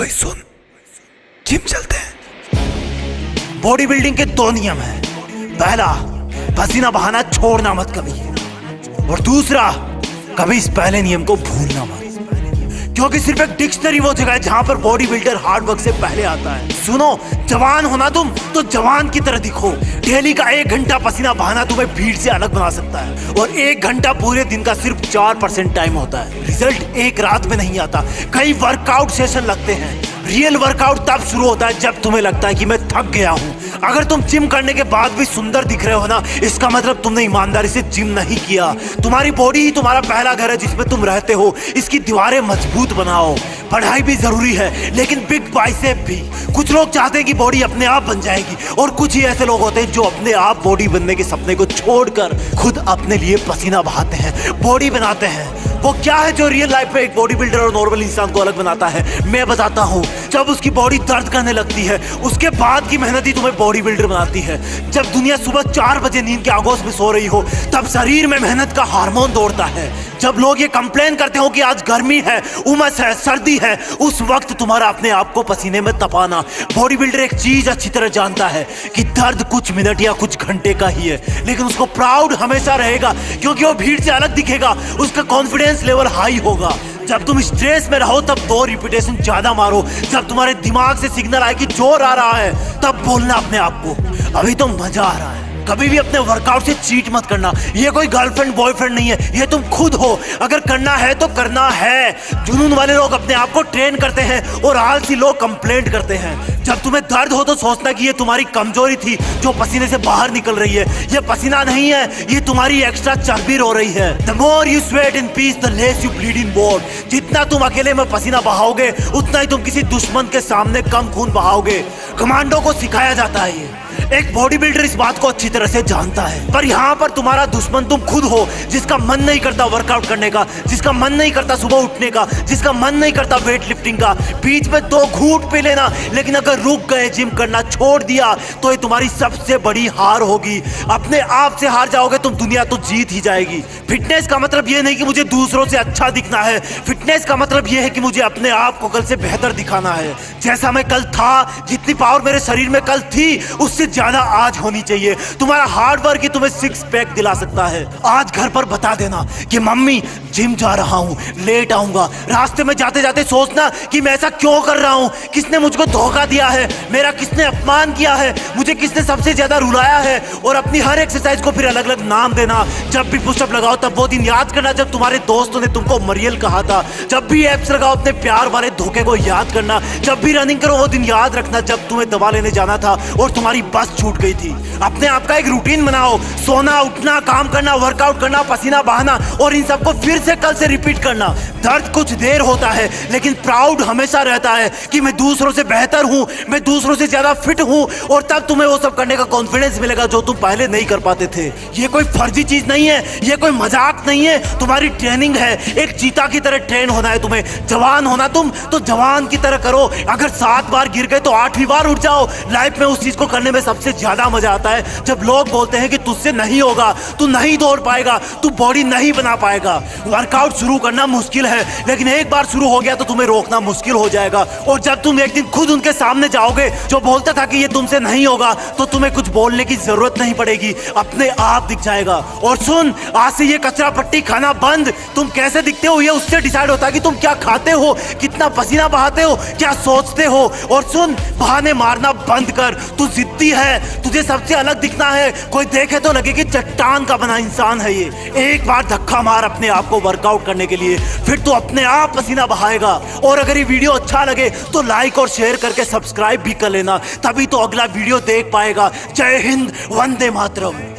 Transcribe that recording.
ओए सुन, जिम चलते हैं। बॉडी बिल्डिंग के 2 नियम हैं। पहला, पसीना बहाना छोड़ना मत कभी, और दूसरा, कभी इस पहले नियम को भूलना मत, क्योंकि सिर्फ एक डिक्शनरी वो जगह है जहां पर बॉडी बिल्डर हार्ड वर्क से पहले आता है। सुनो, जवान होना तुम तो जवान की तरह दिखो। डेली का 1 घंटा पसीना बहाना तुम्हें भीड़ से अलग बना सकता है, और 1 घंटा पूरे दिन का सिर्फ 4% टाइम होता है। रिजल्ट एक रात में नहीं आता, कई वर्कआउट सेशन लगते हैं। रियल वर्कआउट तब शुरू होता है जब तुम्हें लगता है कि मैं थक गया हूं। अगर तुम जिम करने के बाद भी सुंदर दिख रहे हो ना, इसका मतलब तुमने ईमानदारी से जिम नहीं किया। तुम्हारी बॉडी ही तुम्हारा पहला घर है जिसमें तुम रहते हो। इसकी दीवारें मजबूत बनाओ। पढ़ाई भी जरूरी है, लेकिन बिग बाइसेप भी। कुछ लोग चाहते हैं कि बॉडी अपने आप बन जाएगी, और कुछ ही ऐसे लोग होते हैं जो अपने आप बॉडी बनने के सपने को छोड़कर खुद अपने लिए पसीना बहाते हैं, बॉडी बनाते हैं। वो क्या है जो रियल लाइफ में एक बॉडी बिल्डर और नॉर्मल इंसान को अलग बनाता है? मैं बताता हूँ। जब उसकी बॉडी दर्द करने लगती है, उसके बाद की मेहनत ही तुम्हें बॉडी बिल्डर बनाती है। जब दुनिया सुबह 4 बजे नींद के आगोश में सो रही हो, तब शरीर में मेहनत का हार्मोन दौड़ता है। जब लोग ये कंप्लेन करते हो कि आज गर्मी है, उमस है, सर्दी है, उस वक्त तुम्हारा अपने आप को पसीने में तपाना। बॉडी बिल्डर एक चीज अच्छी तरह जानता है कि दर्द कुछ मिनट या कुछ घंटे का ही है, लेकिन उसको प्राउड हमेशा रहेगा, क्योंकि वो भीड़ से अलग दिखेगा। उसका कॉन्फिडेंस लेवल हाई होगा। जब तुम स्ट्रेस में रहो तब 2 रिपीटेशन ज्यादा मारो। जब तुम्हारे दिमाग से सिग्नल आए कि जोर आ रहा है, तब बोलना अपने आप को, अभी तो मजा आ रहा है। कभी भी अपने वर्कआउट से चीट मत करना। ये कोई गर्लफ्रेंड बॉयफ्रेंड नहीं है, ये तुम खुद हो। अगर करना है तो करना है। जुनून वाले लोग अपने आप को ट्रेन करते हैं, और आलसी लोग कंप्लेंट करते हैं। जब तुम्हें दर्द हो तो सोचना कि ये तुम्हारी कमजोरी थी जो पसीने से बाहर निकल रही है। ये पसीना नहीं है, ये तुम्हारी एक्स्ट्रा चर्बी रो रही है। The more you sweat in peace, the less you bleed in war। जितना तुम अकेले में पसीना बहाओगे, उतना ही तुम किसी दुश्मन के सामने कम खून बहाओगे। कमांडो को सिखाया जाता है ये। एक बॉडी बिल्डर इस बात को अच्छी तरह से जानता है। पर यहाँ पर तुम्हारा दुश्मन तुम खुद हो, जिसका मन नहीं करता वर्कआउट करने का, जिसका मन नहीं करता सुबह उठने का, जिसका मन नहीं करता वेट लिफ्टिंग का। बीच में 2 घूंट पी लेना, लेकिन अगर रुक गए, जिम करना छोड़ दिया, तो ये तुम्हारी सबसे बड़ी हार होगी। अपने आप से हार जाओगे तुम, दुनिया तो जीत ही जाएगी। फिटनेस का मतलब ये नहीं कि मुझे दूसरों से अच्छा दिखना है। फिटनेस का मतलब ये है कि मुझे अपने आप को कल से बेहतर दिखाना है। जैसा मैं कल था, जितनी पावर मेरे शरीर में कल थी, उससे ज्यादा आज होनी चाहिए। तुम्हारा हार्ड वर्क ही तुम्हें 6 पैक दिला सकता है। आज घर पर बता देना कि मम्मी जिम जा रहा हूँ, लेट आऊंगा। रास्ते में जाते जाते सोचना कि मैं ऐसा क्यों कर रहा हूँ, किसने मुझको धोखा दिया है, मेरा किसने अपमान किया है, मुझे किसने सबसे ज्यादा रुलाया है। और अपनी हर एक्सरसाइज को फिर अलग अलग नाम देना। जब भी पुशअप लगाओ तब वो दिन याद करना जब तुम्हारे दोस्तों ने तुमको मरियल कहा था। जब भी एप्स लगाओ अपने प्यार वाले धोखे को याद करना। जब भी रनिंग करो वो दिन याद रखना जब तुम्हें दवा लेने जाना था और तुम्हारी बस छूट गई थी। अपने आप का एक रूटीन बनाओ। सोना, उठना, काम करना, वर्कआउट करना, पसीना बहाना, और इन सबको फिर से कल से रिपीट करना। दर्द कुछ देर होता है, लेकिन प्राउड हमेशा रहता है कि मैं दूसरों से बेहतर हूं, मैं दूसरों से ज्यादा फिट हूं। और तब तुम्हें वो सब करने का कॉन्फिडेंस मिलेगा जो तुम पहले नहीं कर पाते थे। ये कोई फर्जी चीज नहीं है, ये कोई मजाक नहीं है, तुम्हारी ट्रेनिंग है। एक चीता की तरह ट्रेन होना है तुम्हें। जवान होना तुम तो जवान की तरह करो। अगर 7 बार गिर गए तो 8वीं बार उठ जाओ। लाइफ में उस चीज को करने में सबसे ज्यादा मजा आता है जब लोग बोलते हैं कि तुझसे नहीं होगा, तू नहीं दौड़ पाएगा, तू बॉडी नहीं बना पाएगा। वर्कआउट शुरू करना मुश्किल है, लेकिन एक बार शुरू हो गया तो तुम्हें रोकना मुश्किल हो जाएगा। और जब तुम एक दिन खुद उनके सामने जाओगे जो बोलता था कि ये तुमसे नहीं होगा, तो तुम्हें कुछ बोलने की जरूरत नहीं पड़ेगी, अपने आप दिख जाएगा। और सुन, आज से ये कचरा पट्टी खाना बंद। तुम कैसे दिखते हो ये उससे डिसाइड होता है कि तुम क्या खाते हो, कितना पसीना बहाते हो, क्या सोचते हो। और सुन, बहाने मारना बंद कर। तू जिद्दी है, तुझे सबसे अलग दिखना है। कोई देखे तो लगे कि चट्टान का बना इंसान है ये। एक बार धक्का मार अपने आप को वर्कआउट करने के लिए, फिर तो अपने आप पसीना बहाएगा। और अगर ये वीडियो अच्छा लगे तो लाइक और शेयर करके सब्सक्राइब भी कर लेना, तभी तो अगला वीडियो देख पाएगा। जय हिंद, वंदे मातरम।